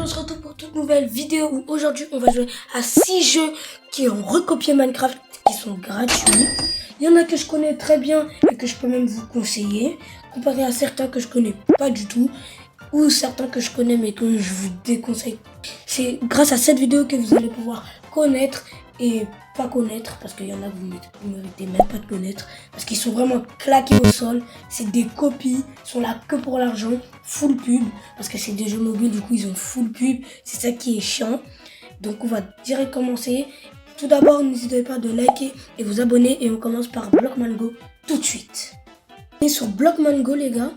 aujourd'hui on se retrouve pour toute nouvelle vidéo où aujourd'hui on va jouer à 6 jeux qui ont recopié Minecraft, qui sont gratuits. Il y en a que je connais très bien et que je peux même vous conseiller, comparé à certains que je connais pas du tout, ou certains que je connais mais que je vous déconseille. C'est grâce à cette vidéo que vous allez pouvoir connaître et pas connaître, parce qu'il y en a que vous ne méritez même pas de connaître, parce qu'ils sont vraiment claqués au sol. C'est des copies, ils sont là que pour l'argent, full pub, parce que c'est des jeux mobiles, du coup ils ont full pub, c'est ça qui est chiant. Donc on va direct commencer. Tout d'abord, n'hésitez pas de liker et vous abonner, et on commence par Blockman Go tout de suite. Et sur Blockman Go les gars,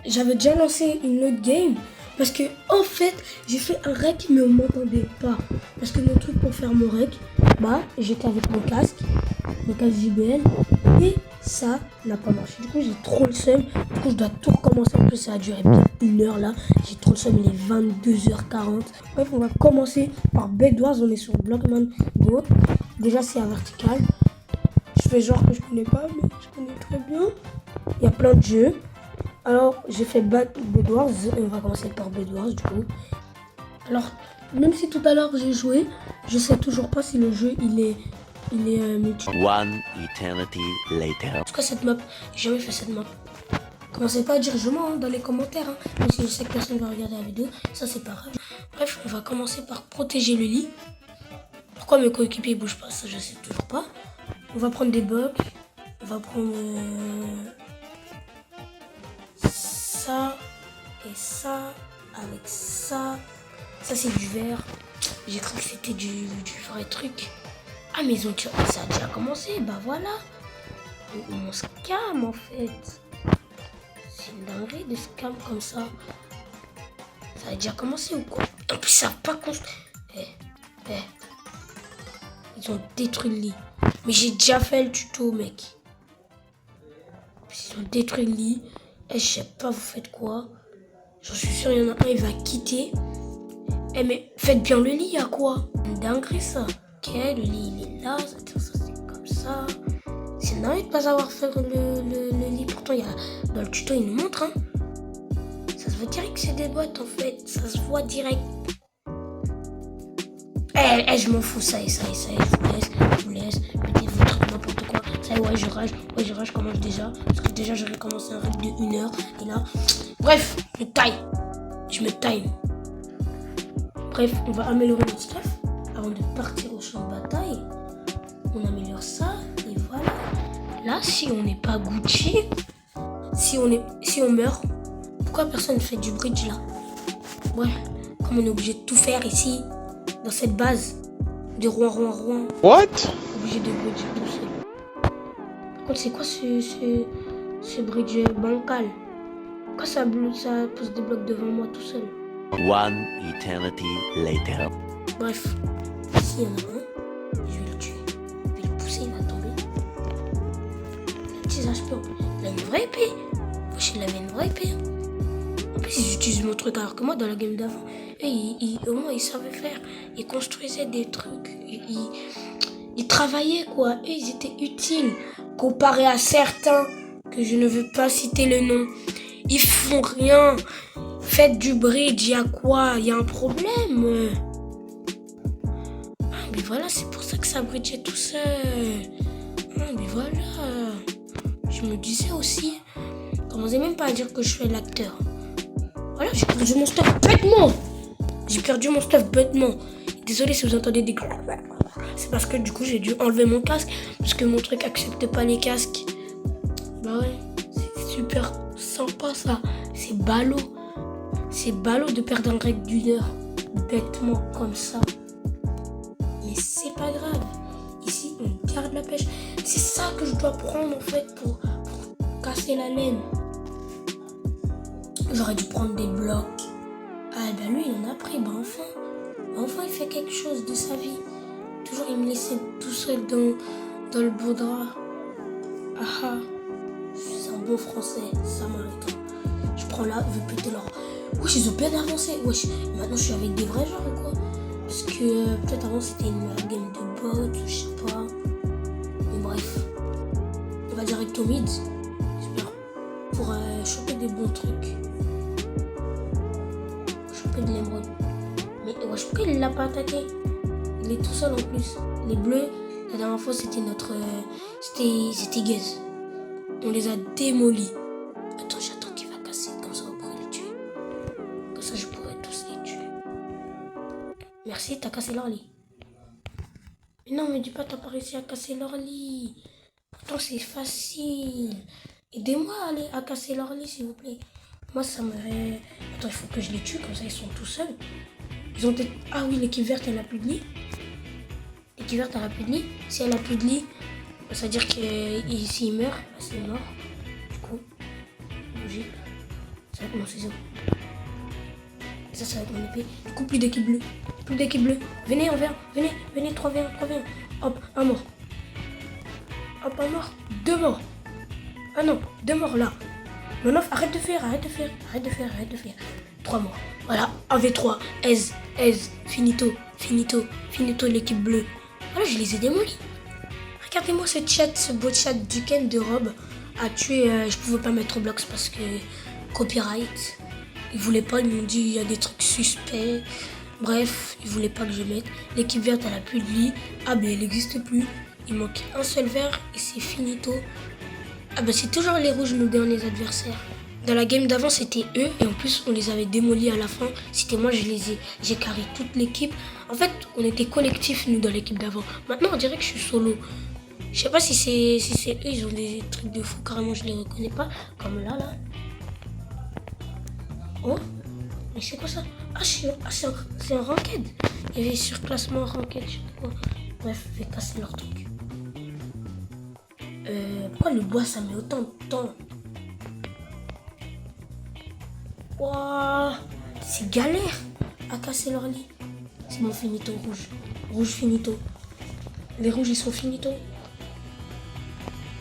j'avais déjà lancé une autre game, parce que en fait j'ai fait un rec mais on m'entendait pas, parce que mon truc pour faire mon rec, j'étais avec mon casque JBL, et ça n'a pas marché. Du coup j'ai trop le seum, du coup je dois tout recommencer. En plus ça a duré bien 1 heure là, j'ai trop le seum, il est 22h40. Bref, on va commencer par Bed Wars. On est sur Blockman Go. Déjà c'est à vertical, je fais genre que je connais pas mais je connais très bien. Il y a plein de jeux. Alors j'ai fait Bed Wars et on va commencer par Bed Wars du coup. Alors même si tout à l'heure j'ai joué, je sais toujours pas si le jeu il est multi. One eternity later. En tout cas cette map, j'ai jamais fait cette map. Commencez pas à dire je mens dans les commentaires, hein. Même si je sais que personne va regarder la vidéo, ça c'est pas grave. Bref, on va commencer par protéger le lit. Pourquoi mes coéquipiers bougent pas, ça je sais toujours pas. On va prendre des blocs, on va prendre ça et ça avec ça. Ça c'est du verre. J'ai cru que c'était du vrai truc. Ah mais ils ont ça a déjà commencé, bah voilà. On scam en fait. C'est une dinguerie de scam comme ça. Ça a déjà commencé ou quoi? En plus ils savent pas construire. Ils ont détruit le lit. Mais j'ai déjà fait le tuto mec. Ils ont détruit le lit. Je sais pas vous faites quoi. J'en suis sûr il y en a un il va quitter. Mais faites bien le lit, à quoi? Une dinguerie ça. Ok, le lit il est là, ça c'est comme ça. C'est dingue de pas savoir faire le lit. Pourtant, dans le tuto, il nous montre. Hein. Ça se voit direct que c'est des boîtes en fait. Ça se voit direct. Je m'en fous, ça y est. Je vous laisse. Mettez vos trucs, n'importe quoi. Ça y est, je rage. Je commence déjà. Parce que déjà, j'aurais commencé un rec de 1 heure. Et là, bref, je me time. Bref, on va améliorer notre stuff avant de partir au champ de bataille. On améliore ça et voilà. Là, si on n'est pas Gucci, si on meurt, pourquoi personne ne fait du bridge là? Ouais, comme on est obligé de tout faire ici, dans cette base de Rouen. What? Obligé de bridge tout seul. Par contre, c'est quoi ce bridge bancal? Pourquoi ça pose des blocs devant moi tout seul? One eternity later. Bref, ici il y en a un, je vais le tuer. Je vais le pousser, il va tomber. Il a 10 HP. Il a une vraie épée. Wesh, il avait une vraie épée. En plus, ils utilisent mon truc alors que moi, dans la game d'avant, au moins, ils savaient faire. Ils construisaient des trucs. Ils travaillaient, quoi. Et ils étaient utiles. Comparé à certains, que je ne veux pas citer le nom. Ils font rien. Faites du bridge, y'a quoi? Y'a un problème? Ah, mais voilà, c'est pour ça que ça bridgeait tout seul. Ah, mais voilà. Je me disais aussi. Commencez même pas à dire que je fais l'acteur. Voilà, j'ai perdu mon stuff bêtement. Désolé si vous entendez des... C'est parce que du coup, j'ai dû enlever mon casque. Parce que mon truc accepte pas les casques. Bah ouais, c'est super sympa ça. C'est ballot. C'est ballot de perdre un rec d'1 heure bêtement comme ça. Mais c'est pas grave. Ici, on garde la pêche. C'est ça que je dois prendre en fait pour casser la laine. J'aurais dû prendre des blocs. Ah bah lui, il en a pris. Bah enfin. Enfin, il fait quelque chose de sa vie. Toujours, il me laissait tout seul dans le beau drap. Ah, je suis un bon français. Ça m'arrête. Je prends là, je vais péter leur... Wesh, ils ont bien avancé. Wesh, maintenant je suis avec des vrais gens ou quoi? Parce que peut-être avant c'était une game de bot ou je sais pas. Mais bref. On va direct au mid. J'espère. Pour choper des bons trucs. Choper de l'émeraude. Mais wesh, pourquoi il l'a pas attaqué? Il est tout seul en plus. Les bleus, la dernière fois, c'était notre... C'était Gaze. On les a démolis. Attends, j'attends qu'il va casser. Comme ça, on pourrait les tuer. Comme ça, je pourrais tous les tuer. Merci, t'as cassé leur lit. Mais non, me dis pas, t'as pas réussi à casser leur lit. Pourtant, c'est facile. Aidez-moi à casser leur lit, s'il vous plaît. Moi, ça me... Attends, il faut que je les tue, comme ça, ils sont tout seuls. Ils ont peut-être... Ah oui, l'équipe verte, elle a plus de lit. L'équipe verte, elle a plus de lit. Si elle a plus de lit, ça veut dire que s'il meurt, bah, c'est mort. Du coup, logique. Ça va être mon ciseau. Ça va être mon épée. Du coup, plus d'équipe bleue. Plus d'équipe bleue. Venez, on vient. Venez, 3v1. Hop, un mort. Hop, un mort. 2 morts. Ah non, 2 morts là. Non, arrête de faire. 3 morts. Voilà, 1v3. Finito l'équipe bleue. Voilà, je les ai démolis. Regardez-moi ce chat, ce beau chat du Ken de Rob a tué. Je pouvais pas mettre Roblox parce que copyright. Ils voulaient pas, ils m'ont dit il y a des trucs suspects. Bref, ils voulaient pas que je mette. L'équipe verte, elle a plus de lit. Ah ben elle n'existe plus. Il manque un seul vert et c'est finito. Ah ben c'est toujours les rouges nos derniers adversaires. Dans la game d'avant, c'était eux et en plus on les avait démolis à la fin. C'était moi, j'ai carré toute l'équipe. En fait, on était collectif nous dans l'équipe d'avant. Maintenant, on dirait que je suis solo. Je sais pas si c'est eux, ils ont des trucs de fou, carrément je les reconnais pas. Comme là. Oh, mais c'est quoi ça? C'est un ranked. Il y avait surclassement ranked, je sais pas quoi. Bref, je vais casser leur truc. Pourquoi le bois ça met autant de temps? Wow, c'est galère à casser leur lit. C'est mon finito rouge. Rouge finito. Les rouges ils sont finito.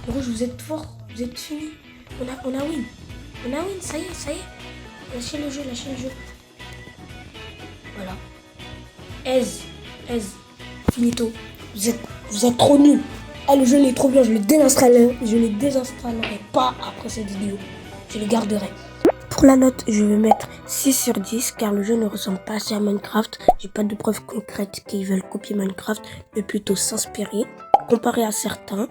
Les rouges vous êtes forts, vous êtes finis. On a win. Ça y est. Lâchez le jeu. Voilà. Aise. Finito. Vous êtes trop nuls. Ah, le jeu il est trop bien, je le désinstallerai pas après cette vidéo. Je le garderai. Pour la note, je vais mettre 6 sur 10 car le jeu ne ressemble pas assez à Minecraft. J'ai pas de preuves concrètes qu'ils veulent copier Minecraft, mais plutôt s'inspirer, comparé à certains.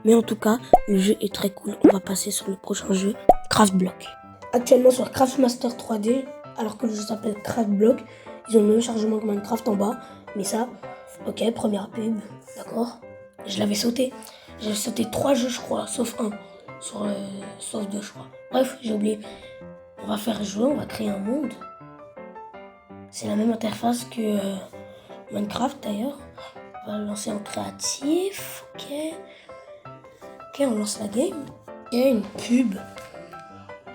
Mais en tout cas, le jeu est très cool. On va passer sur le prochain jeu, Craft Block. Actuellement sur Craftmaster 3D, alors que le jeu s'appelle Craft Block, ils ont le même chargement que Minecraft en bas. Mais ça, ok, première pub, d'accord. Je l'avais sauté. J'ai sauté 3 jeux, je crois, sauf 1. Sauf 2, je crois. Bref, j'ai oublié. On va faire jouer, on va créer un monde. C'est la même interface que Minecraft d'ailleurs. On va le lancer en créatif. Ok, on lance la game. Il y a une pub.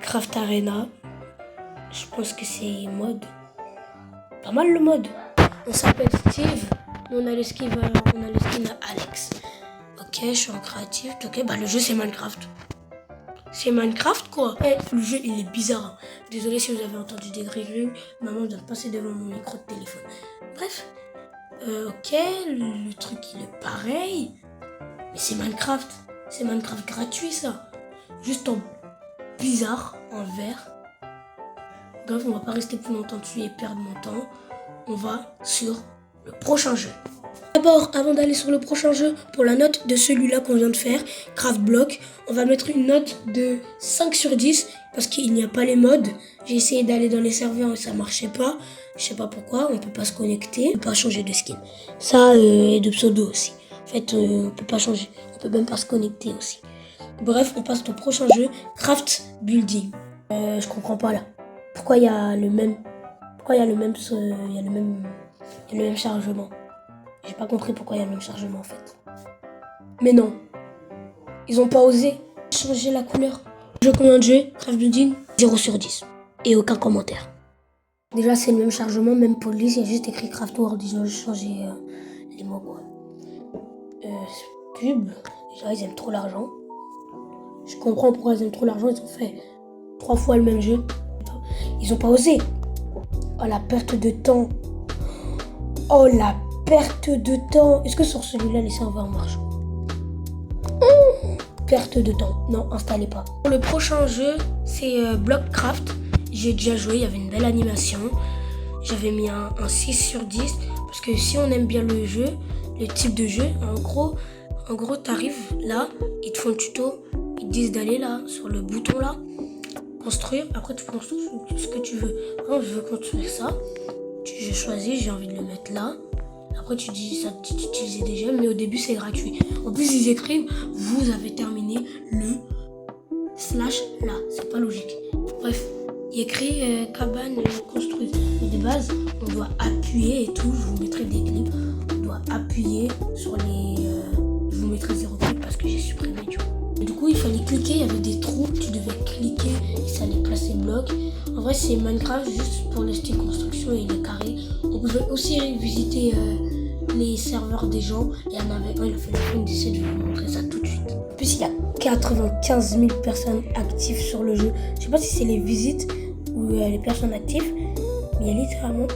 Craft Arena. Je pense que c'est mode. Pas mal le mode. On s'appelle Steve. On a le skin à Alex. Ok, je suis en créatif. Ok, bah le jeu c'est Minecraft. C'est Minecraft quoi. Le jeu il est bizarre. Désolé si vous avez entendu des gris-gris. Maman vient de passer devant mon micro de téléphone. Bref. Ok, le truc il est pareil. Mais c'est Minecraft. C'est Minecraft gratuit ça. Juste en bizarre, en vert. Bref, on va pas rester plus longtemps dessus et perdre mon temps. On va sur le prochain jeu. D'abord, avant d'aller sur le prochain jeu, pour la note de celui-là qu'on vient de faire, Craft Block, on va mettre une note de 5 sur 10 parce qu'il n'y a pas les modes. J'ai essayé d'aller dans les serveurs et ça marchait pas. Je sais pas pourquoi, on peut pas se connecter, on peut pas changer de skin. Ça et de pseudo aussi. En fait, on peut pas changer, on peut même pas se connecter aussi. Bref, on passe au prochain jeu, Craft Building. Je comprends pas là. Pourquoi il y a le même chargement. J'ai pas compris pourquoi il y a le même chargement en fait. Mais non. Ils ont pas osé changer la couleur. Jeu combien de jeux? Craft Building 0 sur 10. Et aucun commentaire. Déjà c'est le même chargement, même police, il y a juste écrit Craft World. Ils ont juste changé les mots quoi. Pub. Déjà ils aiment trop l'argent. Je comprends pourquoi ils aiment trop l'argent. Ils ont fait 3 fois le même jeu. Ils ont pas osé. Oh la perte de temps. Oh la perte de temps. Est-ce que sur celui-là les serveurs marchent? Perte de temps. Non, installez pas. Pour le prochain jeu, c'est Blockcraft. J'ai déjà joué, il y avait une belle animation. j'avais mis un 6 sur 10 parce que si on aime bien le jeu, le type de jeu, en gros t'arrives là, ils te font le tuto, ils te disent d'aller là, sur le bouton là, construire, après tu construis ce que tu veux. Moi je veux construire ça, je choisis, j'ai envie de le mettre là. Après tu dis ça, tu utilisais déjà, mais au début c'est gratuit. En plus ils écrivent, vous avez terminé le / là, c'est pas logique. Bref, il écrit cabane construite. Mais de base, on doit appuyer et tout, je vous mettrai des clips. On doit appuyer sur les... je vous mettrai 0 clip parce que j'ai supprimé du coup. Et du coup, il fallait cliquer, il y avait des trous, tu devais cliquer et ça allait placer bloc. En vrai, c'est Minecraft juste pour le style construction et les carrés. On pouvait aussi visiter les serveurs des gens. Il y en avait un, il a fait la fin 17, je vais vous montrer ça tout de suite. En plus, il y a 95 000 personnes actives sur le jeu. Je sais pas si c'est les visites ou les personnes actives, mais il y a littéralement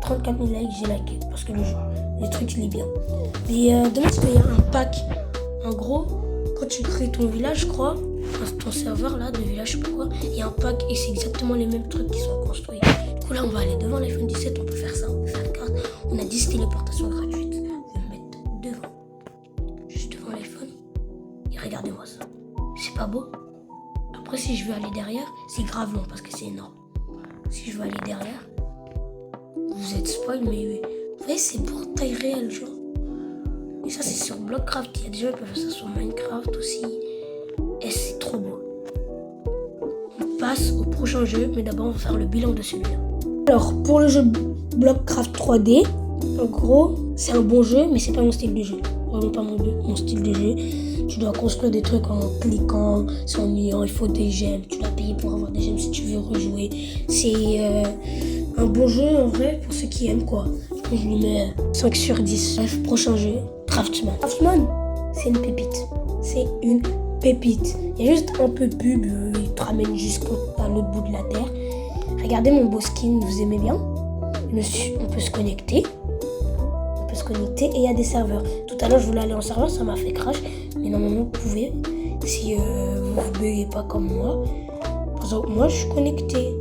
34 000 likes, j'ai liké parce que le truc il est bien. Mais dommage qu'il y a un pack. En gros, quand tu crées ton village, je crois, ton serveur là de village, je sais pas quoi, il y a un pack et c'est exactement les mêmes trucs qui sont construits. Du coup là, on va aller devant l'iPhone 17, on peut faire ça, on peut faire la carte. On a 10 téléportations gratuites. Je vais me mettre devant, juste devant l'iPhone. Et regardez-moi ça. C'est pas beau? Après, si je veux aller derrière, c'est grave long parce que c'est énorme. Si je veux aller derrière, vous êtes spoil, mais vous voyez, c'est pour taille réelle, genre. Et ça, c'est sur Blockcraft. Il y a des gens qui peuvent faire ça sur Minecraft aussi. Et c'est trop beau. On passe au prochain jeu, mais d'abord, on va faire le bilan de celui-là. Alors, pour le jeu Blockcraft 3D, en gros, c'est un bon jeu, mais c'est pas mon style de jeu. Vraiment pas mon style de jeu. Tu dois construire des trucs en cliquant, c'est ennuyant, il faut des gemmes, tu dois payer pour avoir des gemmes si tu veux rejouer. C'est un bon jeu en vrai pour ceux qui aiment quoi. Je lui mets 5 sur 10. Bref, prochain jeu, Craftsman. Craftsman, c'est une pépite. C'est une pépite. Il y a juste un peu de pub, il te ramène jusqu'à l'autre bout de la terre. Regardez mon beau skin, vous aimez bien? On peut se connecter. Et il y a des serveurs. Tout à l'heure je voulais aller en serveur, ça m'a fait crash, mais normalement vous pouvez si vous ne buguez pas comme moi. Par exemple, moi je suis connecté.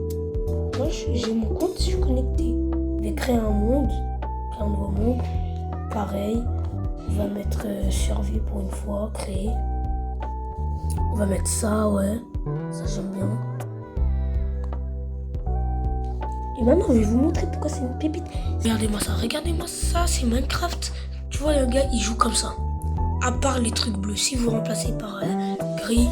Moi j'ai mon compte, je suis connecté. Je vais créer un monde, un nouveau monde. Pareil, on va mettre survie pour une fois, créer. On va mettre ça, ouais. Ça j'aime bien. Et maintenant, je vais vous montrer pourquoi c'est une pépite. Regardez-moi ça, c'est Minecraft. Tu vois, le gars, il joue comme ça. À part les trucs bleus, si vous remplacez par gris,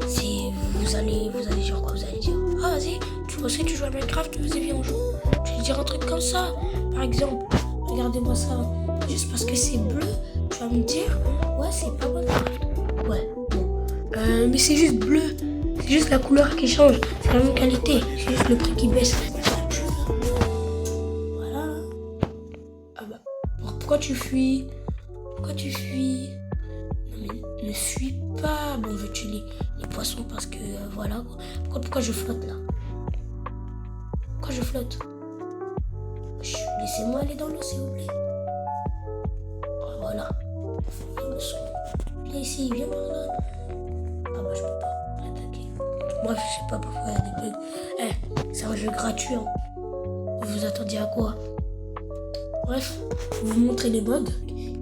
vous allez dire quoi? Vous allez dire, ah vas-y, tu vois, si tu joues à Minecraft, vas-y, viens, on joue. Tu vas dire un truc comme ça. Par exemple, regardez-moi ça. Juste parce que c'est bleu, tu vas me dire, ouais, c'est pas Minecraft. Ouais, bon. Mais c'est juste bleu. C'est juste la couleur qui change. C'est la même qualité. C'est juste le prix qui baisse. Pourquoi tu fuis? Non mais ne fuis pas. Bon, je veux tuer les poissons parce que voilà quoi. Pourquoi je flotte là? Pourquoi je flotte? Laissez-moi aller dans l'eau s'il vous plaît. Voilà. Viens ici, viens par là. Ah bah je peux pas l'attaquer. Bref, je sais pas pourquoi il y a des bugs. C'est un jeu gratuit. Hein. Vous attendiez à quoi? Bref, je vais vous montrer les mods.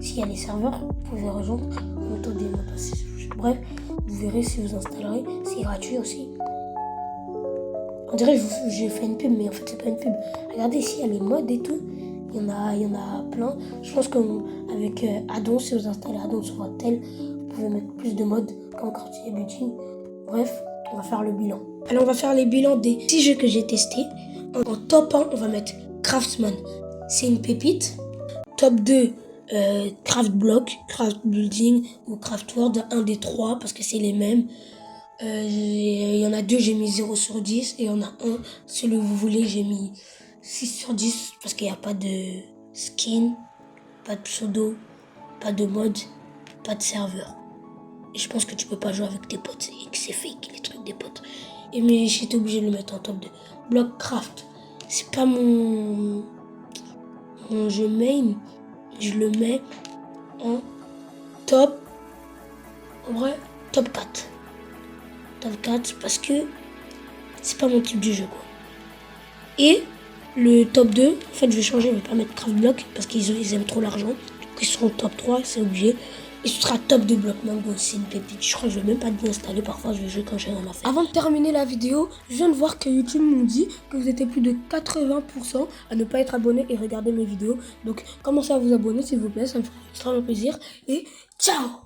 S'il y a les serveurs, vous pouvez rejoindre. Bref, vous verrez si vous installerez. C'est gratuit aussi. On dirait que j'ai fait une pub, mais en fait, c'est pas une pub. Regardez ici, il y a les mods et tout. Il y en a plein. Je pense qu'avec addon, si vous installez addon sur votre tel, vous pouvez mettre plus de mods comme Crafting et Building. Bref, on va faire le bilan. Alors, on va faire les bilans des 6 jeux que j'ai testés. En top 1, on va mettre Craftsman. C'est une pépite. Top 2, Craft Block, Craft Building ou Craft World, un des 3 parce que c'est les mêmes. Il y en a 2, j'ai mis 0 sur 10 et il y en a un, celui que vous voulez, j'ai mis 6 sur 10 parce qu'il n'y a pas de skin, pas de pseudo, pas de mode, pas de serveur. Et je pense que tu peux pas jouer avec tes potes et que c'est fake les trucs des potes. Mais j'étais obligé de le mettre en top 2. Blockcraft, c'est pas mon jeu main, je le mets en top, en vrai, top 4. Top 4 parce que c'est pas mon type de jeu quoi. Et le top 2. En fait, je vais changer, je vais pas mettre Craftblock parce qu'ils aiment trop l'argent. Donc, ils seront top 3, c'est obligé. Et ce sera top de bloc mango, c'est une pépite. Je crois que je vais même pas désinstaller, parfois je vais jouer quand j'ai rien à faire. Avant de terminer la vidéo, je viens de voir que YouTube m'ont dit que vous étiez plus de 80% à ne pas être abonné et regarder mes vidéos. Donc commencez à vous abonner s'il vous plaît, ça me ferait extrêmement plaisir. Et ciao!